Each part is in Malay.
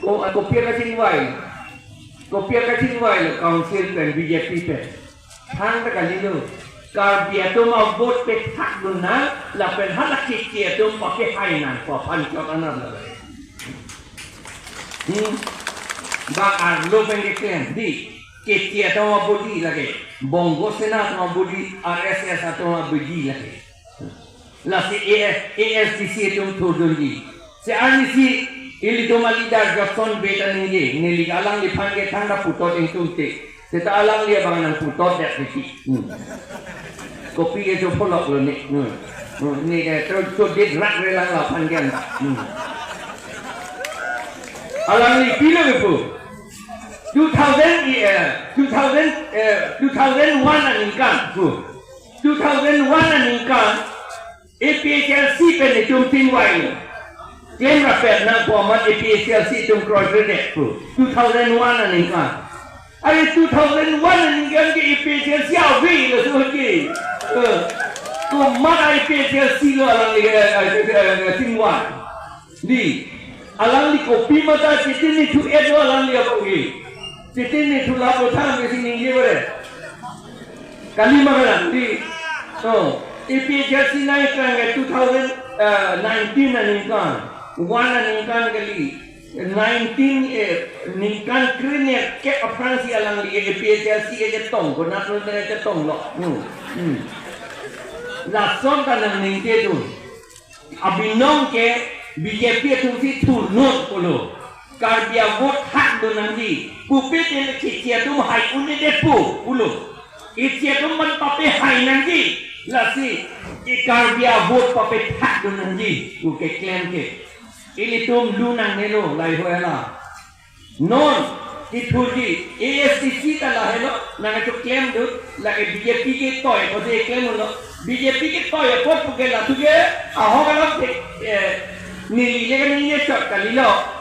Kopiah kacing wai. Kopiah kacing wai council pen BJP pen. Thang tak kali tu. Kar-Bok tu mau vote pe hak guna, lapen hak kiki tu pakai hainan, papan cokanan lah. Bak lo pengen di kiki tu mau bodi lagi. Bongo senat mau bodi, RSS atau mau bodi lagi. Lasi ASDC tu turun di. Sekarang si ili tu malidar Jot-Son beta ni nili alang di panggil tanda putot yang tuntik. Seta alang dia bangan putot dak di. Kopi itu polok lo ni. Ni terus dit rak relang lah panggil. Alang ni bila itu? 2001 aningkan. 2001 aningkan. APHLC pen itu tingwai. Claim rapet nak format APHLC itu cross credit. 2001 aningkan. Ada 2001 aningkan ke APHLC awi lo suci. Tu mana APHLC lo alang dia tingwai. Di alang di kopi mata situ ni tu itu alang dia pergi. Situ ni tu lalu thang ke sini dia boleh. Kali mana di. APHLC naik ke 2019 aningkan, 1 aningkan kali, 19 aningkan kerana ke Aphn si alang li APHLC ke jetong, kau nak tu nak jetong lo. Langsung kan ningke tu, abinong ke BJP tu si turnut puluh, Kar-Bok hak tu nanti, pupit yang kecil tu hai unit depu puluh, kecil tu menpapai hai nanti. Lasi Kar-Bok papai hak tu nanti, uke klaim ke. Ini tu lunang nelo lai hoya lah. Non itu di ASDC kalah hello, nang tu klaim tu, lagi BJP ke toy, kau tu klaim lo. BJP ke toy, kau puke lah tu ke, ahoh kalau ni lega ni cak kali lo.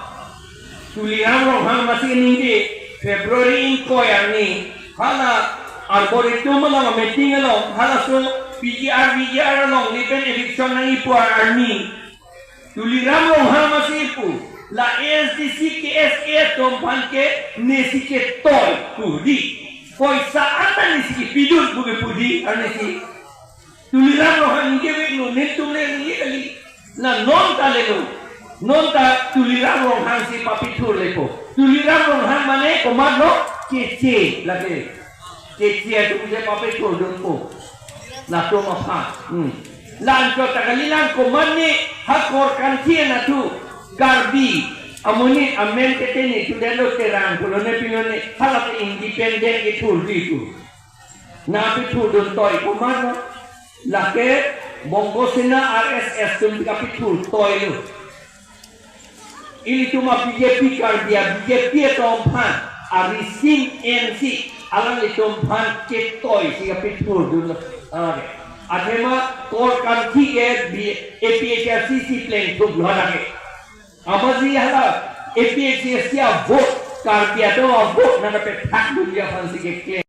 Tuliran orang hang masih ni Februari ini kau yang ni, hala arboretum lo, meeting lo, hala so PGR long ni pen election nang ipu army tuliram long ha masih ipu la ASDC ke SA tompan ke nesi ke toy pudi poisa anda nesi pidut bukan pudi anesi tuliram long ha nge we no netum le ni kali na non ta le no non ta tuliram long ha si papitur le ko tuliram long ha mane komad lo kece lagi kece tu je papitur don ko na to mapa lan ko tagalilan ko manni hakor kantie na tu garbi amuni amen keteni tu delo terang kolone pilone halat independent itu itu na pitu don toy ko mano lake bongo sena RSS tu kapitul toy lu ili tu ma BJP Kar-Bok BJP tompan arisin NC alang tompan ke toy si kapitul dun Adema kor kanti ke APHLC plan tu belakang. Apa sih hala APHLC vote Kar-Bok tu vote nak dapat hak dunia fansi ke.